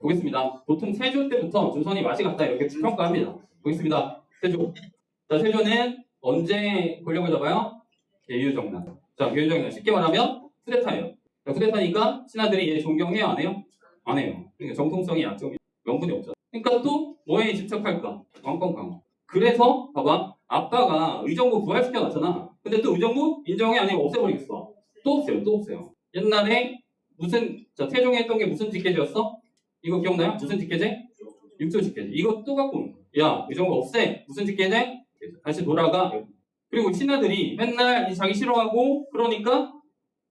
보겠습니다. 보통 세조 때부터 조선이 맛이 갔다 이렇게 평가합니다. 보겠습니다. 세조. 자, 세조는 언제 권력을 잡아요? 계유정난. 자, 계유정난 쉽게 말하면 쿠데타예요. 자, 쿠데타니까 신하들이 얘 존경해요, 안 해요? 안 해요. 그러니까 정통성이 약점이 명분이 없죠. 그러니까 또 뭐에 집착할까? 왕권 강화. 그래서 봐봐, 아빠가 의정부 부활시켜 놨잖아. 근데 또 의정부 인정해 안 해? 없애버리겠어. 또 없어요, 또 없어요. 옛날에 무슨 태종이 했던 게 무슨 직계제였어? 이거 기억나요? 무슨 직계제? 육조 직계제. 이거 또 갖고 오는 거야. 야, 의정부 없애. 무슨 직계제? 다시 돌아가. 그리고 신하들이 맨날 자기 싫어하고 그러니까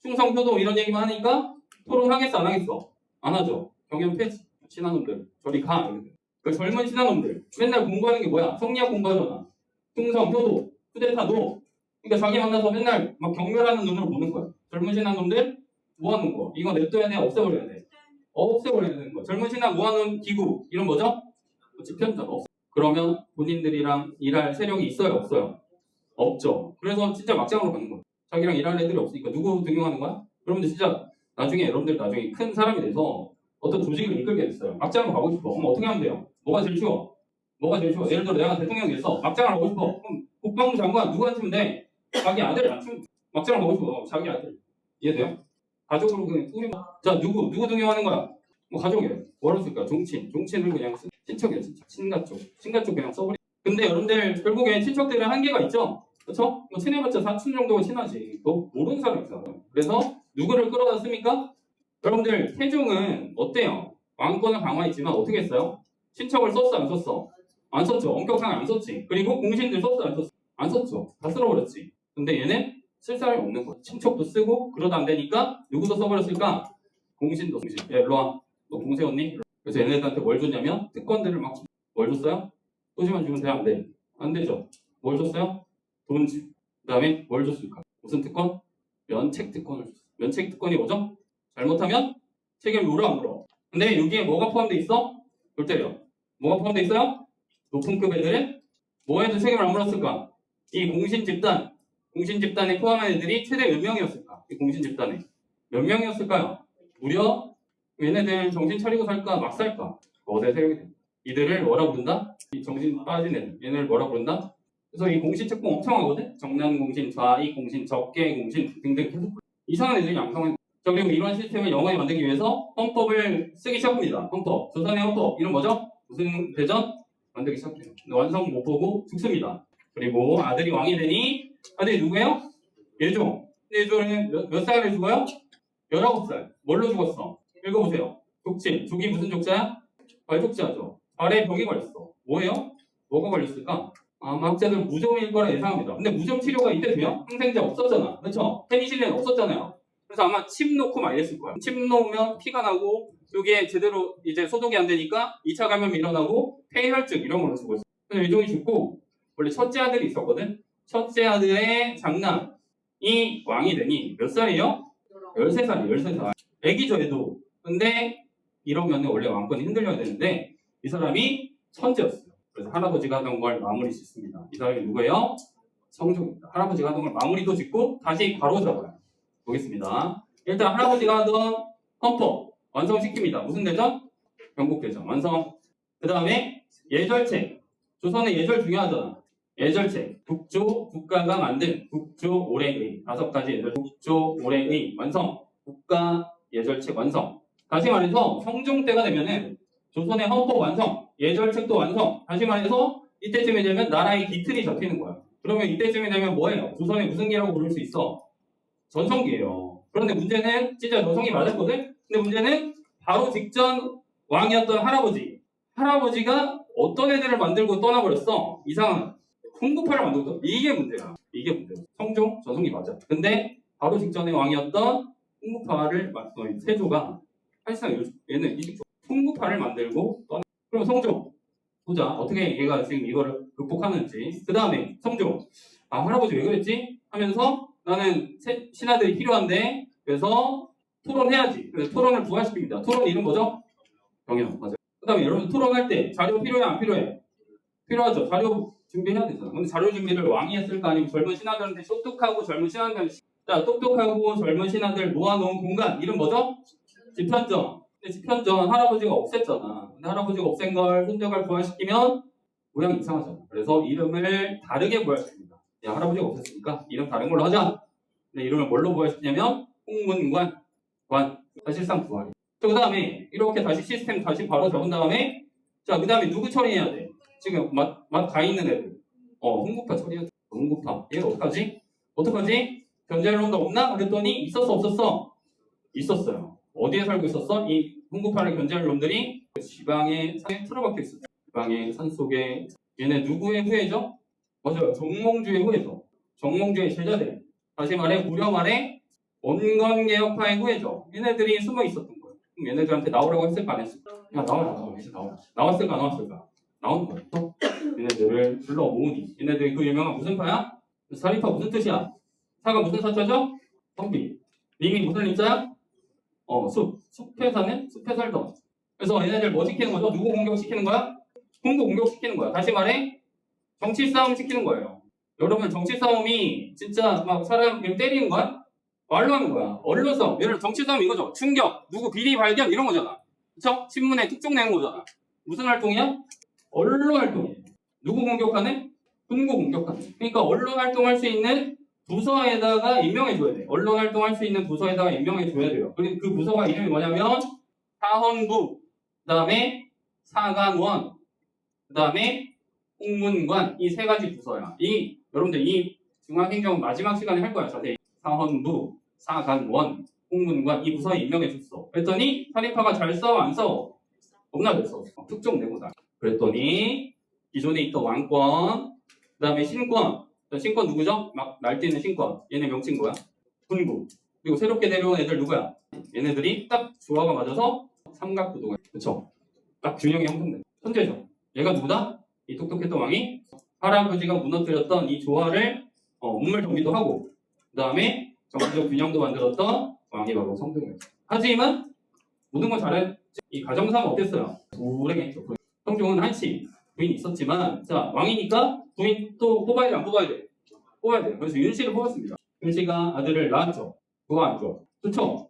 충성 효도 이런 얘기만 하니까 토론하겠어 안 하겠어? 안 하죠. 경연 폐지. 신하놈들 저리 가. 그 젊은 신하놈들 맨날 공부하는 게 뭐야? 성리학 공부하잖아. 충성 효도 쿠데타도. 그러니까 자기 만나서 맨날 막 경멸하는 눈으로 보는 거야. 젊은 신하놈들 모아놓은 거. 이거 냅둬야 돼? 없애버려야 돼? 없애버려야 되는 거. 젊은 신하 모아놓은 기구 이런 뭐죠? 집현전 없어. 그러면 본인들이랑 일할 세력이 있어요? 없어요? 없죠. 그래서 진짜 막장으로 가는 거야. 자기랑 일할 애들이 없으니까 누구 등용하는 거야? 여러분들 진짜 여러분들 나중에 큰 사람이 돼서 어떤 조직을 이끌게 됐어요. 막장으로 가고 싶어. 그럼 어떻게 하면 돼요? 뭐가 제일 쉬워? 예를 들어 내가 대통령이 됐어. 막장을 가고 싶어. 그럼 국방부 장관 누구한테 치면 돼? 자기 아들 안 치면 막장을 가고 싶어. 자기 아들. 이해돼요? 가족으로 그냥 우리 자 누구 등용하는 거야? 뭐 가족이에요. 뭐라고 쓸까? 종친을 그냥 친척이에요. 친가 쪽 그냥 써버리. 근데 여러분들 결국에 친척들은 한계가 있죠. 그렇죠? 뭐 친해봤자 사촌 정도가 친하지. 또 모르는 사람이 있어. 그래서 누구를 끌어다 씁니까? 여러분들 태종은 어때요? 왕권을 강화했지만 어떻게 했어요? 친척을 썼어 안 썼어? 안 썼죠. 엄격하게 안 썼지. 그리고 공신들 썼어 안 썼어? 안 썼죠. 다 쓸어버렸지. 근데 얘는 쓸 사람이 없는 거야. 친척도 쓰고 그러다 안 되니까 누구도 써버렸을까? 공신도 공신. 야 일로 와. 너 공 세웠니? 그래서 얘네들한테 뭘 줬냐면 특권들을 막 뭘 줬어요? 소지만 주면 돼 안 돼? 안 되죠. 뭘 줬어요? 돈 주. 그 다음에 뭘 줬을까? 무슨 특권? 면책 특권을 줬어. 면책 특권이 뭐죠? 잘못하면 책임을 물어 안 물어? 근데 여기에 뭐가 포함돼 있어? 돌 때려. 뭐가 포함돼 있어요? 높은 급 애들은 뭐에도 책임을 안 물었을까? 이 공신 집단에 포함한 애들이 최대 몇 명이었을까? 이 공신 집단에 몇 명이었을까요? 무려 얘네들 정신 차리고 살까 막 살까? 거대 세력이 돼. 이들을 뭐라 부른다? 이 정신 빠진 애들 얘네를 뭐라 부른다? 그래서 이 공신 특공 엄청 하거든? 정난공신, 좌익공신, 적개공신 등등 계속 이상한 애들이 양성한. 자, 그리고 이런 시스템을 영원히 만들기 위해서 헌법을 쓰기 시작합니다. 헌법, 조선의 헌법 이런 뭐죠? 무슨 대전? 만들기 시작해요. 완성 못 보고 죽습니다. 그리고 아들이 왕이 되니 아들이 누구예요? 예종. 예종은 몇 살에 죽어요? 19살. 뭘로 죽었어? 읽어보세요. 족진. 족이 무슨 족자야? 발족자죠. 발에 병이 걸렸어. 뭐예요? 뭐가 걸렸을까? 아마 학자들 무좀일 거라 예상합니다. 근데 무좀 치료가 이때 돼요? 항생제 없었잖아. 그렇죠? 페니실린 없었잖아요. 그래서 아마 침 놓고 막 이랬을 거야. 침 놓으면 피가 나고 이게 제대로 이제 소독이 안 되니까 2차 감염이 일어나고 폐혈증 이런 걸로 죽었어. 그래서 예종이 죽고 원래 첫째 아들이 있었거든. 첫째 아들의 장남이 왕이 되니 몇 살이에요? 13살. 애기죠 얘도. 근데 이러면 원래 왕권이 흔들려야 되는데 이 사람이 천재였어요. 그래서 할아버지가 하던 걸 마무리 짓습니다. 이 사람이 누구예요? 성종입니다. 할아버지가 하던 걸 마무리도 짓고 다시 바로 잡아요. 보겠습니다. 일단 할아버지가 하던 헌법 완성시킵니다. 무슨 대전? 경국대전 완성. 그 다음에 예절책. 조선의 예절 중요하잖아. 예절책. 국조, 국가가 만든 국조 올해의 5가지 예절. 국조 올해의 완성. 국가 예절책 완성. 다시 말해서 성종 때가 되면은 조선의 헌법 완성, 예절책도 완성. 다시 말해서 이때쯤이 되면 나라의 기틀이 잡히는 거야. 그러면 이때쯤이 되면 뭐예요? 조선의 무슨 기라고 부를 수 있어? 전성기예요. 그런데 문제는 진짜 전성기 맞았거든? 근데 문제는 바로 직전 왕이었던 할아버지가 어떤 애들을 만들고 떠나버렸어? 이상한 홍구파를 만들고 이게 문제야. 성종, 전성기 맞아. 근데 바로 직전에 왕이었던 홍구파를 세조가 사실상 얘는 홍구파를 만들고 떠나. 그럼 성종 보자. 어떻게 얘가 지금 이거를 극복하는지. 그 다음에 성종 할아버지 왜 그랬지? 하면서 나는 신하들이 필요한데 그래서 토론해야지. 그래서 토론을 부활시킵니다. 토론 이름 뭐죠? 경연. 맞아요. 그 다음에 여러분 토론할 때 자료 필요해 안 필요해? 필요하죠. 자료 준비해야 되잖아. 근데 자료 준비를 왕이 했을까 아니면 젊은 신하들한테 똑똑하고 젊은 신하들 모아놓은 공간 이름 뭐죠? 집현정. 근데 집현전 할아버지가 없앴잖아. 근데 할아버지가 없앤 걸 손자가 부활시키면 모양이 이상하잖아. 그래서 이름을 다르게 부활시킵니다. 야, 할아버지가 없앴으니까 이름 다른 걸로 하자. 근데 이름을 뭘로 부활시키냐면 홍문관, 관. 사실상 부활이. 그 다음에 이렇게 다시 시스템 다시 바로 잡은 다음에 자, 그 다음에 누구 처리해야 돼? 지금 맛 가 있는 애들. 홍구파 처리해야 돼. 홍구파. 얘 어떡하지? 어떡하지? 견제론도 없나? 그랬더니 있었어 없었어? 있었어요. 어디에 살고 있었어? 이 홍구파를 견제할 놈들이 지방의 산에 틀어박혀 있었어. 지방의 산 속에 얘네 누구의 후예죠? 맞아요. 정몽주의 후예죠. 정몽주의 제자들. 다시 말해 무려 말해 원건개혁파의 후예죠. 얘네들이 숨어 있었던 거예요. 그럼 얘네들한테 나오라고 했을까 안 했을까? 야 나와. 이제 나와. 나왔을까 안 나왔을까? 나오는 거예요. 얘네들을 불러 모으니. 얘네들이 그 유명한 무슨 파야? 사리파 무슨 뜻이야? 사가 무슨 사자죠? 성비. 림이 무슨 림자야? 숲에 사는? 숲에 살던. 그래서 얘네들 뭐 시키는 거죠? 누구 공격시키는 거야? 홍구 공격시키는 거야. 다시 말해 정치 싸움 시키는 거예요. 여러분 정치 싸움이 진짜 막 사람 때리는 거야? 말로 하는 거야. 언론 싸움. 예를 들어 정치 싸움 이거죠. 충격, 누구 비리 발견 이런 거잖아. 그쵸? 신문에 특종 내는 거잖아. 무슨 활동이야? 언론 활동이에요. 누구 공격하네? 홍구 공격하네. 그러니까 언론 활동할 수 있는 부서에다가 임명해줘야 돼. 언론 활동할 수 있는 부서에다가 임명해줘야 돼요. 그리고 그 부서가 이름이 뭐냐면 사헌부, 그 다음에 사간원, 그 다음에 홍문관 이 세 가지 부서야. 여러분들 이 중앙행정 마지막 시간에 할 거야. 자세히 사헌부, 사간원, 홍문관 이 부서에 임명해줬어. 그랬더니 사립파가 잘 싸워 안 싸워? 겁나 잘 싸웠어. 특종 내고다. 그랬더니 기존에 있던 왕권, 그 다음에 신권. 신권 누구죠? 막 날뛰는 신권. 얘네 명칭 뭐야? 군부. 그리고 새롭게 내려온 애들 누구야? 얘네들이 딱 조화가 맞아서 삼각구도가. 그쵸? 딱 균형이 형성된. 천재죠. 얘가 누구다? 이 똑똑했던 왕이 할아버지가 무너뜨렸던 이 조화를 운물 정비도 하고 그 다음에 정치적 균형도 만들었던 왕이 바로 성종이었죠. 하지만 모든 걸 잘해. 이 가정상은 어땠어요? 불행했죠. 성종은 한씨 부인이 있었지만 자 왕이니까 부인 또 뽑아야 돼 안 뽑아야 돼? 뽑아야 돼요. 그래서 윤씨를 뽑았습니다. 윤씨가 아들을 낳았죠. 그거 안 좋아. 좋죠?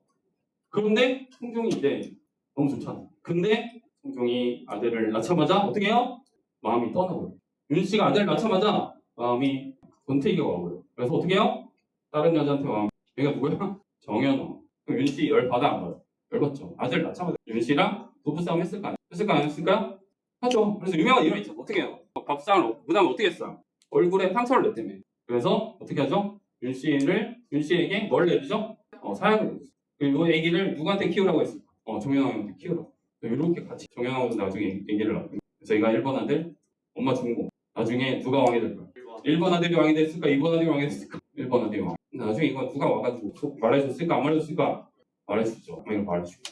그런데 성종이 이제 너무 좋잖아. 근데 성종이 아들을 낳자마자 어떻게 해요? 마음이 떠나버려. 윤씨가 아들을 낳자마자 마음이 권태기가 와버려. 그래서 어떻게 해요? 다른 여자한테 마음. 얘가 누구야? 정현호. 그럼 윤씨 열 받아 안 받아? 열 받죠. 아들 낳자마자 윤씨랑 부부싸움 했을까? 했을까 안 했을까? 하죠. 그래서 유명한 이런 있죠. 어떻게 해요? 밥상을 그 다음에 어떻게 했어요? 얼굴에 상처를 냈다며. 그래서 어떻게 하죠? 윤씨에게 뭘 내주죠? 사약을 내주죠. 그리고 이 애기를 누구한테 키우라고 했을까? 정현왕한테 키우라고. 이렇게 같이 정현왕하고 나중에 애기를 낳고. 그래서 얘가 1번 아들, 엄마 중고. 나중에 누가 왕이 될 거야? 1번 아들이 왕이 됐을까? 2번 아들이 왕이 됐을까? 1번 아들이 왕. 나중에 이거 누가 와가지고 말해줬을까? 안 말해줬을까? 말해주죠. 이거 말해주고.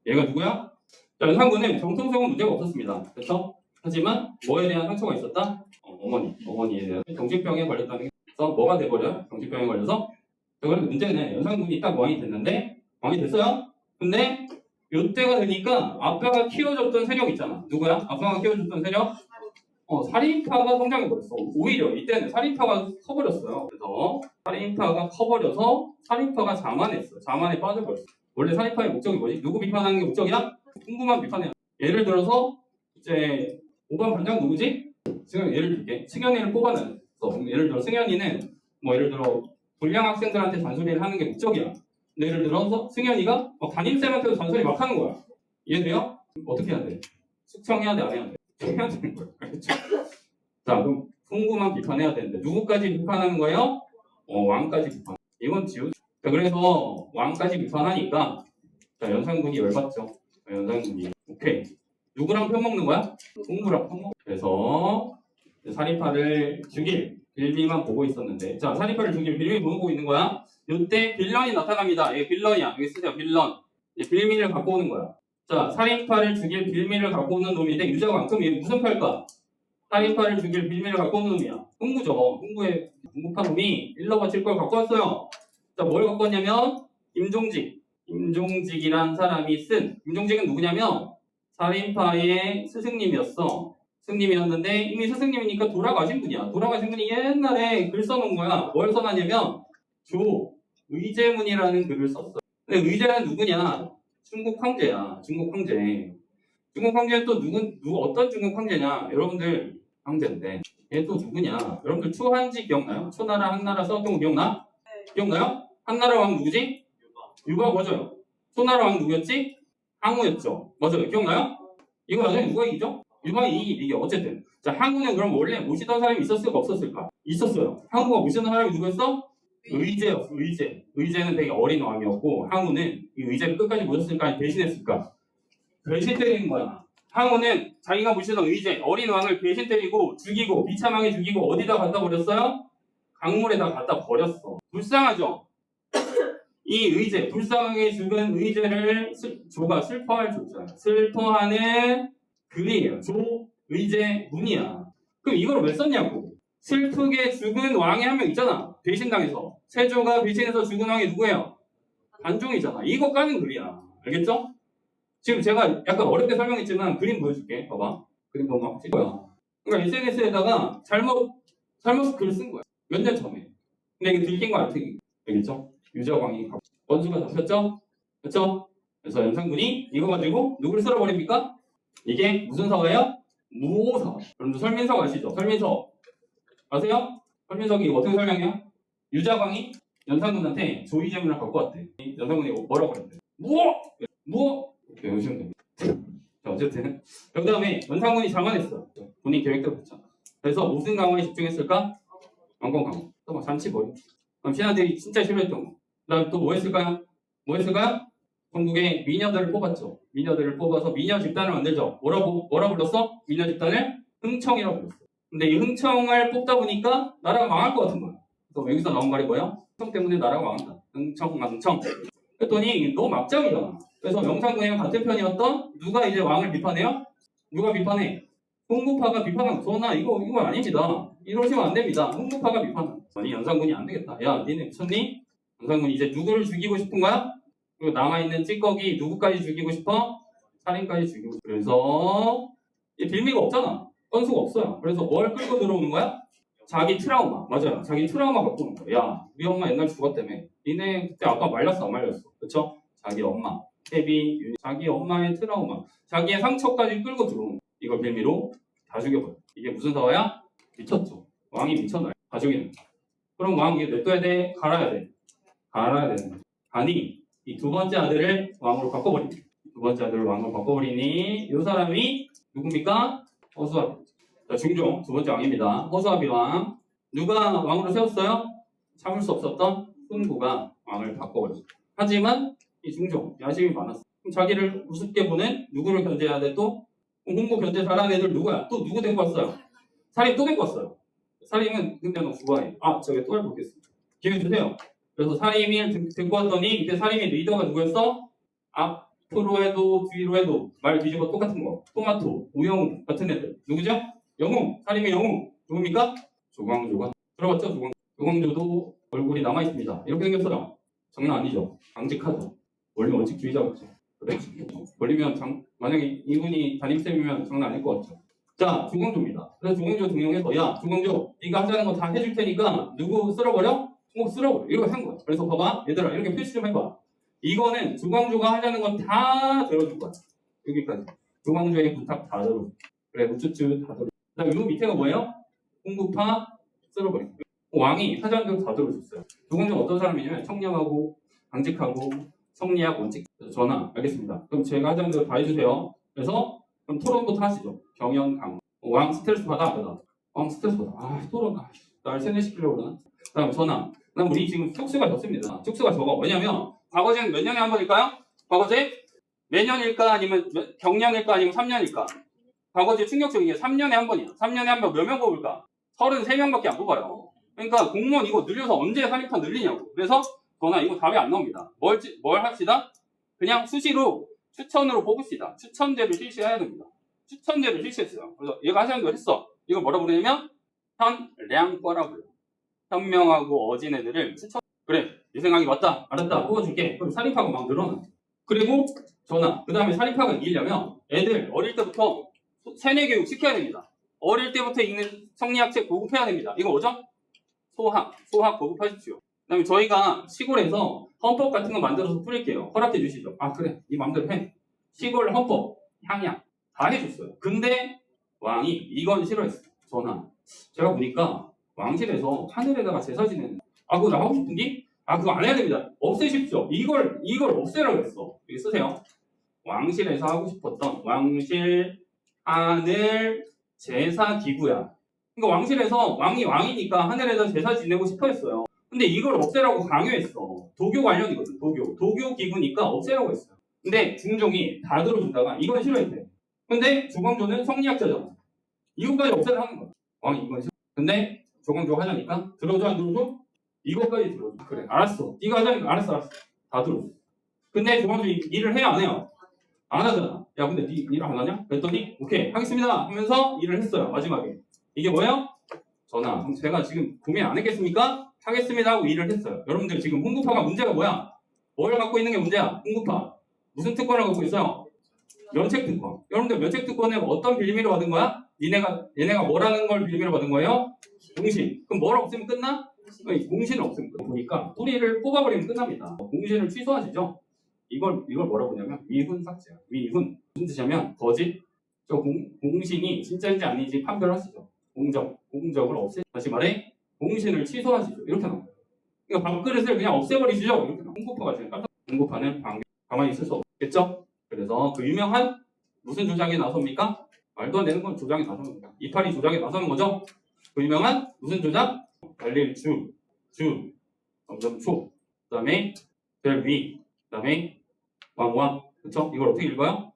얘가 누구야? 자, 연산군은 정통성은 문제가 없었습니다. 그렇죠? 하지만 뭐에 대한 상처가 있었다? 어머니에 대한 정신병에 걸렸다는 게 있어서 뭐가 돼버려요? 정신병에 걸려서. 그런데 문제는 연산군이 딱 왕이 됐는데 왕이 됐어요? 근데 요때가 되니까 아빠가 키워줬던 세력 있잖아. 누구야? 아빠가 키워줬던 세력? 살인파가 성장해버렸어. 오히려 이때는 살인파가 커버렸어요. 그래서 살인파가 커버려서 살인파가 자만했어. 자만에 빠져버렸어. 원래 살인파의 목적이 뭐지? 누구 비판하는 게 목적이야? 궁금한 비판이야. 예를 들어서 이제 5번 반장 누구지? 예를 들게 승현이를 뽑아냈어. 예를 들어 승현이는 뭐 예를 들어 불량 학생들한테 잔소리를 하는 게 목적이야. 예를 들어서 승현이가 담임쌤한테도 잔소리 막 하는 거야. 이해돼요? 어떻게 해야 돼? 숙청해야 돼? 안 해야 돼? 해야 되는 거야. 그렇죠? 자, 그럼 궁금한 비판해야 되는데 누구까지 비판하는 거예요? 왕까지 비판. 이건 지우죠. 자, 그래서 왕까지 비판하니까 자, 연산군이 열받죠. 연산군이 오케이. 누구랑 편먹는 거야? 공부랑 편먹. 그래서 살인파를 죽일 빌미만 보고 있었는데 자, 살인파를 죽일 빌미 뭐 보고 있는 거야? 이때 빌런이 나타납니다. 얘 빌런이야. 여기 쓰세요. 빌런. 빌미를 갖고 오는 거야. 자, 살인파를 죽일 빌미를 갖고 오는 놈인데 유자왕. 얘 무슨 파일까? 살인파를 죽일 빌미를 갖고 오는 놈이야. 흥구죠. 흥구의 흥구파 놈이 일러 바칠 걸 갖고 왔어요. 자, 뭘 갖고 왔냐면 임종직이란 사람이 쓴. 임종직은 누구냐면 살인파의 스승님이었어. 스승님이었는데 이미 스승님이니까 돌아가신 분이야. 돌아가신 분이 옛날에 글 써놓은 거야. 뭘 써놨냐면 의제문이라는 글을 썼어. 근데 의제는 누구냐? 중국 황제야. 중국 황제. 중국 황제는 또 어떤 중국 황제냐? 여러분들 황제인데 얘 또 누구냐? 여러분들 초한지 기억나요? 초나라 한나라 싸웠던 거 기억나? 기억나요? 한나라 왕 누구지? 유가 맞아요. 초나라 왕 누구였지? 항우였죠. 맞아요. 기억나요? 이거 나중에 누가 이기죠? 유방이 이게 어쨌든. 자, 항우는 그럼 원래 모시던 사람이 있었을까 없었을까? 있었어요. 항우가 모시던 사람이 누구였어? 의제였어. 의제. 의제는 되게 어린 왕이었고 항우는 이 의제를 끝까지 모셨을까 아니면 배신했을까? 배신 때리는 거야. 항우는 자기가 모시던 의제 어린 왕을 배신 때리고 죽이고 비참하게 죽이고 어디다 갖다 버렸어요? 강물에다 갖다 버렸어. 불쌍하죠? 이 의제, 불쌍하게 죽은 의제를 조가 슬퍼할 조자. 슬퍼하는 글이에요. 조, 의제, 문이야. 그럼 이걸 왜 썼냐고. 슬프게 죽은 왕이 한 명 있잖아. 배신당해서. 세조가 배신해서 죽은 왕이 누구예요? 단종이잖아. 이거 까는 글이야. 알겠죠? 지금 제가 약간 어렵게 설명했지만 그림 보여줄게. 봐봐. 그림 너무 막 찍어요. 그러니까 SNS에다가 잘못 글을 쓴 거야. 몇 년 전에. 근데 이게 들킨 거 안 들킨 거. 알겠죠? 유자광이 원수가 잡혔죠? 그렇죠? 그래서 연산군이 이거 가지고 누굴 쓸어버립니까? 이게 무슨 사화예요? 무오사화. 여러분들 설민석 아시죠? 설민석 아세요? 설민석이 어떻게 설명해요? 유자광이 연산군한테 조의제문을 갖고 왔대. 연산군이 뭐라고 그랬대? 무오! 이렇게 외우시면 됩니다. 자, 어쨌든 그 다음에 연산군이 장관했어. 군인 계획대로 했죠. 그래서 무슨 강화에 집중했을까? 왕권 강화. 또 막 잔치벌. 그럼 신하들이 진짜 싫어했던 거. 그 다음 또 뭐 했을까요? 전국에 미녀들을 뽑았죠. 미녀들을 뽑아서 미녀 집단을 만들죠. 뭐라 불렀어? 미녀 집단을 흥청이라고 불렀어. 근데 이 흥청을 뽑다 보니까 나라가 망할 것 같은 거야. 그래서 여기서 나온 말이 뭐야? 흥청 때문에 나라가 망한다. 흥청, 망청. 그랬더니 너무 막장이잖아. 그래서 영상군이랑 같은 편이었던 누가 이제 왕을 비판해요? 누가 비판해? 홍구파가 비판하고 전하 이거 아닙니다. 이러시면 안 됩니다. 홍구파가 비판하고. 아니 연산군이 안 되겠다. 야 니네 미쳤니? 연산군이 이제 누구를 죽이고 싶은 거야? 그리고 남아있는 찌꺼기 누구까지 죽이고 싶어? 살인까지 죽이고 싶어. 그래서 빌미가 없잖아. 건수가 없어요. 그래서 뭘 끌고 들어오는 거야? 자기 트라우마. 맞아요. 자기 트라우마 갖고 오는 거야. 야 우리 엄마 옛날 죽었다며. 니네 그때 아빠 말렸어 안 말렸어? 그쵸? 자기 엄마. 태비, 자기 엄마의 트라우마. 자기의 상처까지 끌고 들어오는 거야. 이걸 빌미로 다 죽여버려. 이게 무슨 사화야? 미쳤죠. 왕이 미쳤나요? 다 죽이는 거야. 그럼 왕이 냅둬야 돼? 갈아야 돼? 갈아야 되는. 아니 이 두 번째 아들을 왕으로 바꿔버리니. 두 번째 아들을 왕으로 바꿔버리니 이 사람이 누굽니까? 허수아비. 자, 중종 두 번째 왕입니다. 허수아비 왕. 누가 왕으로 세웠어요? 참을 수 없었던 훈구가 왕을 바꿔버렸어. 하지만 이 중종 야심이 많았어. 그럼 자기를 우습게 보는 누구를 견제해야 돼 또? 훈구 견제 잘하는 애들 누구야? 또 누구 데리고 왔어요? 살인 또 데리고 왔어요. 살인은 근데 너 좋아해. 저기 또 해보겠습니다. 기회 주세요. 그래서 살인을 데리고 왔더니 이때 살인의 리더가 누구였어? 앞으로 해도 뒤로 해도 말 뒤집어 똑같은 거. 토마토, 우영우 같은 애들. 누구죠? 영웅. 살인의 영웅. 누굽니까? 조광조가. 들어봤죠? 조광조도 얼굴이 남아있습니다. 이렇게 생겼어요. 장난 아니죠? 강직하죠. 원래 원칙주의자였죠. 그래. 걸리면 만약에 이분이 담임쌤이면 장난 아닐 것 같죠. 자, 조광조입니다. 그래서 조광조 등용해서 야, 조광조 네가 하자는 거 다 해줄 테니까 누구 쓸어버려? 쓸어버려. 이렇게 한 거야. 그래서 봐봐. 얘들아 이렇게 표시 좀 해봐. 이거는 조광조가 하자는 건 다 들어줄 거야. 여기까지. 조광조의 부탁 다 들어줘. 그래, 우쭈쭈 다 들어줘. 그다음 요 밑에가 뭐예요? 홍구파 쓸어버리고. 왕이 하자는 대로 다 들어줬어요. 조광조가 어떤 사람이냐면 청량하고 강직하고 성리학 원칙. 전화 알겠습니다. 그럼 제가 하자는 대로 다 해주세요. 그래서 그럼 토론부터 하시죠. 경연 강. 왕 스트레스 받아 안 받아? 왕 스트레스 받아. 토론. 날 세뇌시키려고 그러나? 그다음 전화. 그다음 우리 지금 쪽수가 적습니다. 쪽수가 적어. 왜냐면 과거제는 몇 년에 한 번일까요? 과거제 매년일까 아니면 경량일까 아니면 3년일까? 과거제 충격적인 게 3년에 한 번이야. 3년에 한 번 몇 명 뽑을까? 33명밖에 안 뽑아요. 그러니까 공무원 이거 늘려서 언제 살인판 늘리냐고. 그래서 전화 이거 답이 안 나옵니다. 뭘 합시다? 그냥 수시로 추천으로 뽑읍시다. 추천제를 실시해야 됩니다. 추천제를 실시했어요. 그래서 얘가 하자는 걸 했어. 이걸 뭐라 부르냐면 현량과라고 불러요. 현명하고 어진 애들을 추천. 그래, 네 생각이 맞다. 알았다. 뽑아줄게. 그럼 살인파가 막 늘어나. 그리고 전화. 그 다음에 살인파가 이기려면 애들 어릴 때부터 세뇌 교육 시켜야 됩니다. 어릴 때부터 읽는 성리학책 보급해야 됩니다. 이거 뭐죠? 소학 보급하십시오. 그다음에 저희가 시골에서 헌법 같은 거 만들어서 뿌릴게요. 허락해 주시죠. 아 그래, 네 맘대로 해. 시골 헌법, 향약 다 해줬어요. 근데 왕이 이건 싫어했어요. 전하. 제가 보니까 왕실에서 하늘에다가 제사 지내는. 아 그거 나 하고 싶은데? 아 그거 안 해야 됩니다. 없애십시오. 이걸 없애라고 했어. 여기 쓰세요. 왕실에서 하고 싶었던 왕실 하늘 제사 기구야. 그러니까 왕실에서 왕이니까 하늘에다 제사 지내고 싶어 했어요. 근데 이걸 없애라고 강요했어. 도교 관련이거든. 도교 기구니까 없애라고 했어요. 근데 중종이 다 들어준다가 이건 싫어했대. 근데 조광조는 성리학자잖아. 이거까지 없애라 하는 거야. 왕이 이건 싫어. 근데 조광조가 하자니까 들어줘 안 들어줘? 이거까지 들어줘. 그래 알았어. 네가 하자니까 알았어. 다 들어줘. 근데 조광조 일을 해야 안 해요? 안 하잖아. 야 근데 네 일 안 하냐? 그랬더니 오케이 하겠습니다 하면서 일을 했어요. 마지막에. 이게 뭐예요? 전하. 그럼 제가 지금 고민 안 했겠습니까? 하겠습니다 하고 일을 했어요. 여러분들 지금 홍구파가 문제가 뭐야? 뭘 갖고 있는 게 문제야? 홍구파. 무슨 특권을 갖고 있어요? 면책특권. 여러분들 면책특권은 어떤 빌미로 받은 거야? 얘네가 뭐라는 걸 빌미로 받은 거예요? 공신. 그럼 뭘 없으면 끝나? 공신을 없으면 끝나. 보니까 뿌리를 뽑아버리면 끝납니다. 공신을 취소하시죠? 이걸 뭐라고 하냐면 위훈 삭제야. 위훈. 무슨 뜻이냐면 거짓. 저 공신이 진짜인지 아닌지 판별하시죠. 공적을 없애. 다시 말해 공신을 취소하시죠. 이렇게 나와요. 그러니까 밥그릇을 그냥 없애버리시죠. 이렇게 나와요. 홍구파가 지금 깜짝. 홍구파는 가만히 있을 수 없겠죠. 그래서 그 유명한 무슨 주장이 나섭니까? 말도 안 되는 건 주장이 나서는 겁니다. 이파리 주장이 나서는 거죠. 그 유명한 무슨 주장? 달릴 점점 초, 그다음에 될 위, 그다음에 왕. 그렇죠? 이걸 어떻게 읽어요?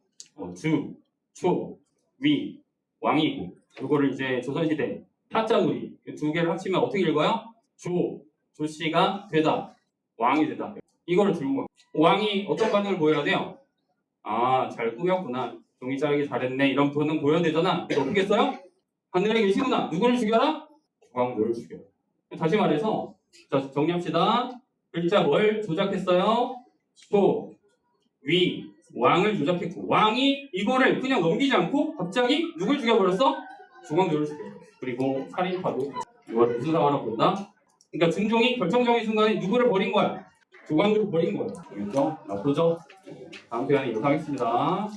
초, 위, 왕이고. 이거를 이제 조선시대 타짜놀이 두 개를 합치면 어떻게 읽어요? 조씨가 되다, 왕이 되다. 이거를 들고 가. 왕이 어떤 반응을 보여야 돼요? 아, 잘 꾸몄구나. 종이 자르기 잘했네. 이런 반응 보여야 되잖아. 이거 어떻게 써요? 하늘에 계시구나. 누구를 죽여라? 조광조를 죽여라. 다시 말해서 자 정리합시다. 글자 뭘 조작했어요? 위, 왕을 조작했고 왕이 이거를 그냥 넘기지 않고 갑자기 누굴 죽여버렸어? 조광조를 죽여버렸어. 그리고 살인파도 이걸 무슨 상황으로 본다? 그러니까 중종이 결정적인 순간에 누구를 버린 거야? 조광조를 버린 거야. 알겠죠? 앞으로죠? 다음 시간에 이어가겠습니다.